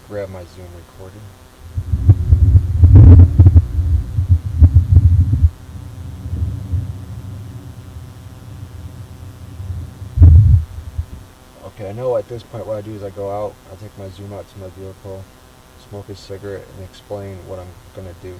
Grab my Zoom recording. Okay, I know at this point what I do is I go out, I take my Zoom out to my vehicle, smoke a cigarette, and explain what I'm going to do.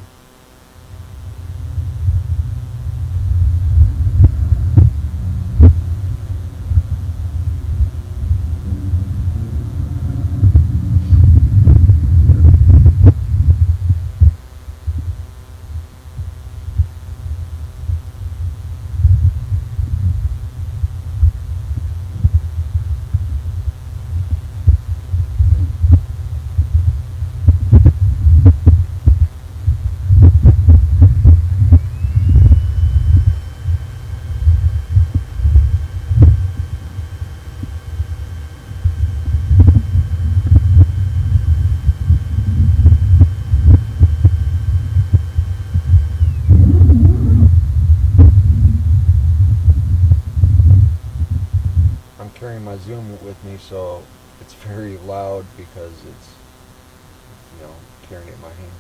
Carrying my Zoom with me, so it's very loud because it's, carrying it in my hand.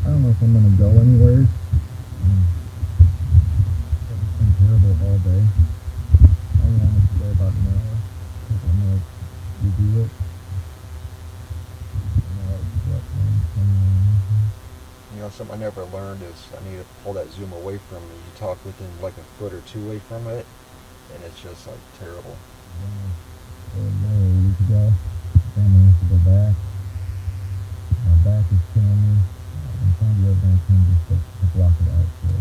I don't know if I'm gonna go anywhere. day. Only almost a day, about an hour. I'm gonna redo it. You know, something I never learned is I need to pull that zoom away from me. You talk within like a foot or two away from it, and it's just like terrible. A week ago, family has to go back. My back is killing me. I'm trying to do everything I can just to block it out. So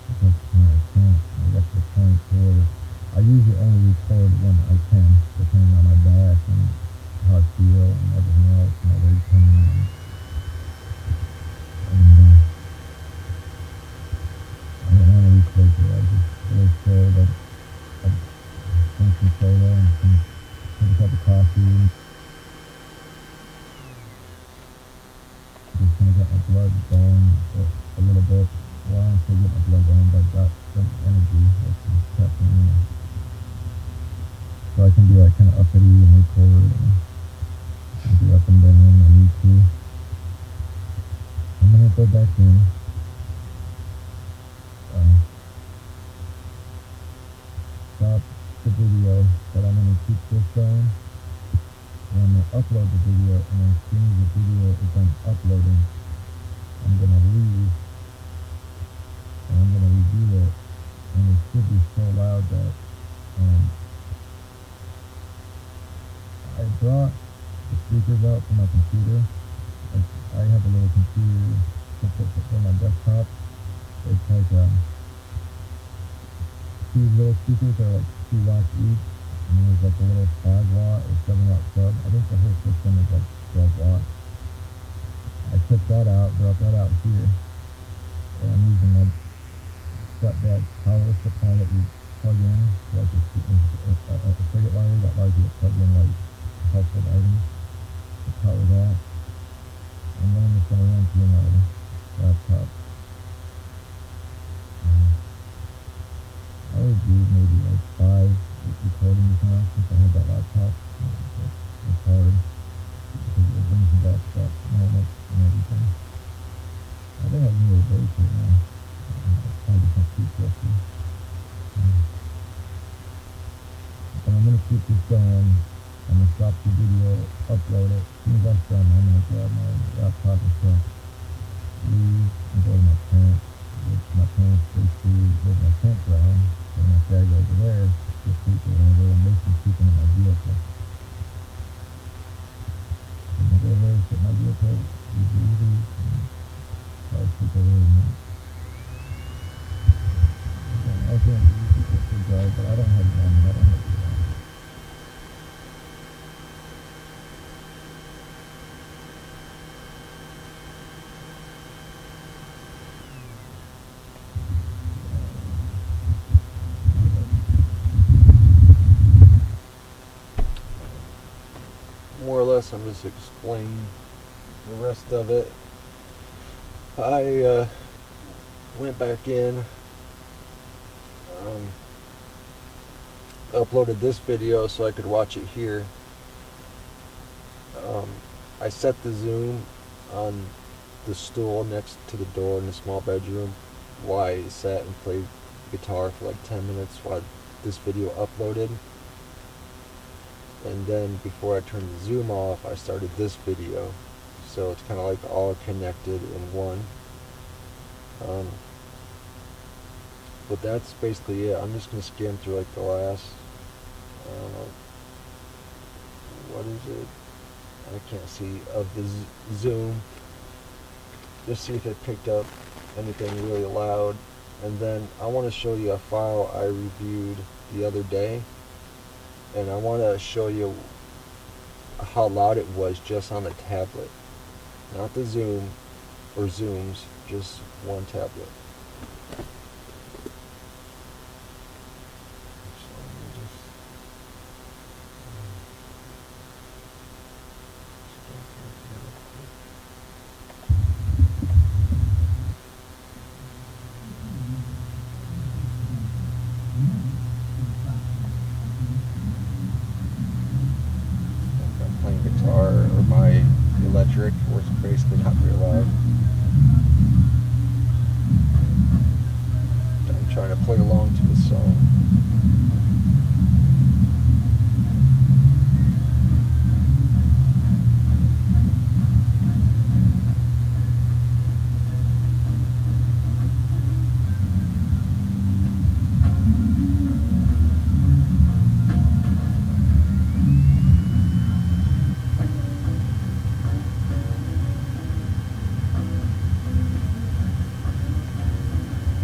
because I can't. I get to the point where I usually only record when I can, depending on my back and how I feel and everything else, my weight coming in. I don't want to record it. I just really feel that I drink some soda and have a cup of coffee. Just gonna get my blood going a little bit. Well, I don't still get my blood going, but I've got some energy that's kept in me. So I can be like kind of uppity and record and be up and down when I need to. I'm gonna go back in. Stop the video, but I'm gonna keep this going. And I'm gonna upload the video, and as soon as the video is done uploading, I'm gonna leave, and I'm gonna redo it, and it should be so loud that I brought the speakers out from my computer. I have a little computer for my desktop. It's like two little speakers that are like 2 watts each, and then there's like a little 5 watt or 7 watt sub. I think the whole system is like 12 watts. I took that out, brought that out here, and I'm using my stepdad power supply that you plug in, like a circuit wire that allows you to plug in like household items to power that. And then I'm just going to run through my laptop. I would do maybe like 5 recordings now since I have that laptop. It's hard because it brings me back stuff, moments and everything. I think I can do a break right now. I just have PTSD. But I'm going to keep this going. I'm going to stop the video, upload it. As soon as that's done, I'm going to grab my laptop and stuff, leave, and go to my parents, which my parents basically live in a campground. And my dad goes over there to sleep or whatever, and they can sleep in my vehicle. And I go over there, sit in my vehicle, eat easy, and try to sleep over there. I was going to drive, but I don't have money. I don't have to drive. More or less, I'm just explaining the rest of it. I went back in, uploaded this video so I could watch it here. I set the zoom on the stool next to the door in the small bedroom while I sat and played guitar for like 10 minutes while this video uploaded. And then before I turned the zoom off, I started this video. So it's kind of like all connected in one. But that's basically it. I'm just going to skim through like the last, what is it? I can't see, of the zoom. Just see if it picked up anything really loud. And then I want to show you a file I reviewed the other day. And I want to show you how loud it was just on the tablet. Not the zoom or zooms, just one tablet. Electric was basically not very loud.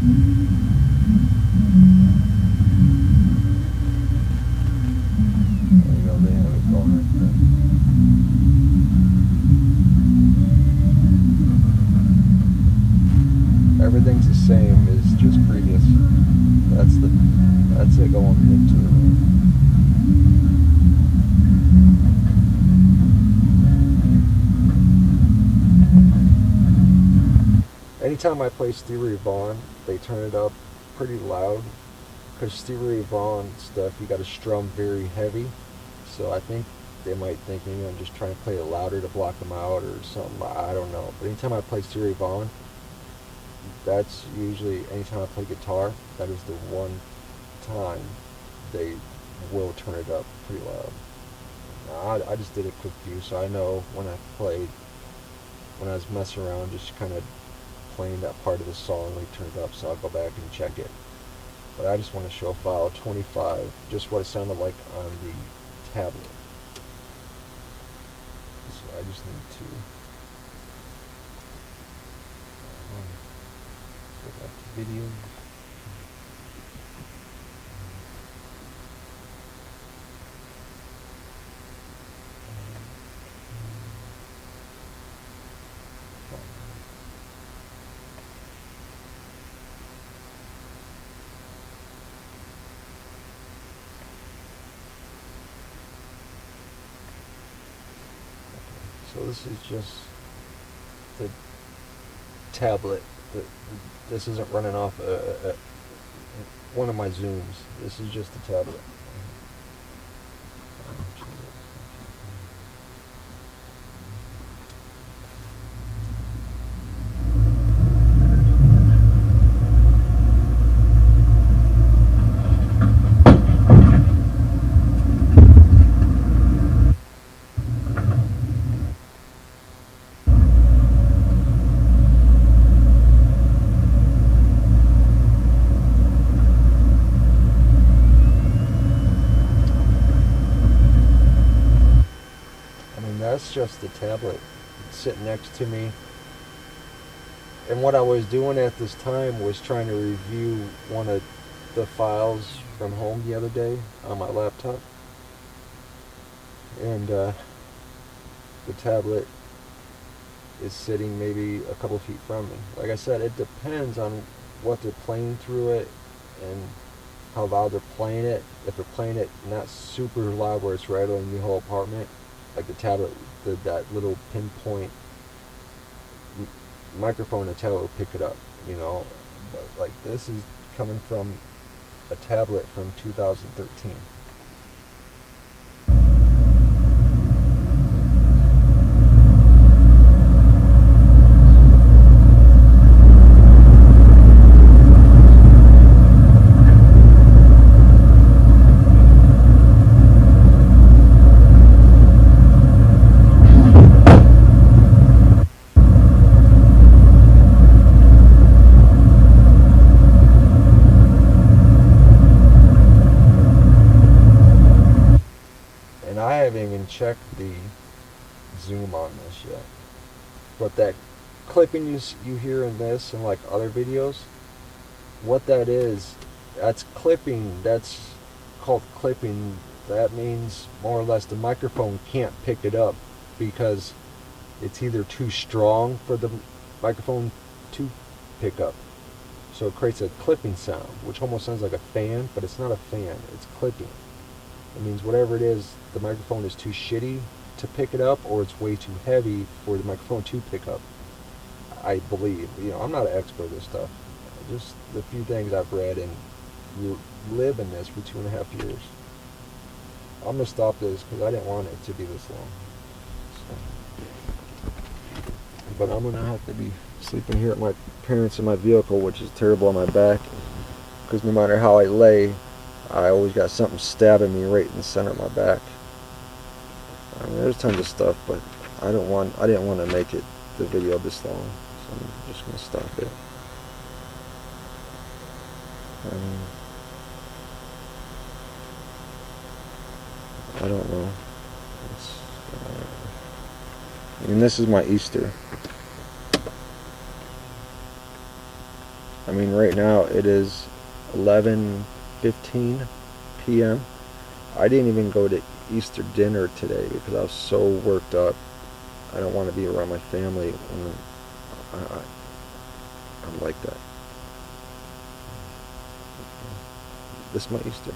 There you go, they have it going right there. Everything's the same as just previous. That's it going into it. Anytime I play Stevie Ray Vaughan, they turn it up pretty loud, because Stevie Ray Vaughan stuff, you got to strum very heavy. So I think they might think maybe I'm just trying to play it louder to block them out or something. I don't know. But anytime I play Stevie Ray Vaughan, that's usually, anytime I play guitar, that is the one time they will turn it up pretty loud. Now, I just did a quick view, so I know when I was messing around, just kind of playing that part of the song, they turned it up, so I'll go back and check it. But I just want to show file 25, just what it sounded like on the tablet. So I just need to go back to video. So this is just the tablet. This isn't running off one of my Zooms. This is just the tablet. That's just the tablet sitting next to me. And what I was doing at this time was trying to review one of the files from home the other day on my laptop. And the tablet is sitting maybe a couple feet from me. Like I said, it depends on what they're playing through it and how loud they're playing it. If they're playing it not super loud where it's rattling the whole apartment, like the tablet, that little pinpoint microphone in the tablet will pick it up, you know. But like this is coming from a tablet from 2013. I haven't even checked the zoom on this yet, but that clipping you hear in this and like other videos, what that is, that's clipping. That's called clipping. That means more or less the microphone can't pick it up because it's either too strong for the microphone to pick up, so it creates a clipping sound, which almost sounds like a fan, but it's not a fan, it's clipping. It means whatever it is, the microphone is too shitty to pick it up, or it's way too heavy for the microphone to pick up. I believe. You know, I'm not an expert at this stuff. Just the few things I've read and live in this for 2.5 years. I'm gonna stop this because I didn't want it to be this long. So. But I'm gonna have to be sleeping here at my parents' in my vehicle, which is terrible on my back. Because no matter how I lay, I always got something stabbing me right in the center of my back. I mean, there's tons of stuff, but I didn't want to make it the video this long, so I'm just gonna stop it. I don't know. I mean, this is my Easter. I mean, right now it is 11:15 p.m. I didn't even go to Easter dinner today because I was so worked up. I don't want to be around my family when I'm like that. This is my Easter.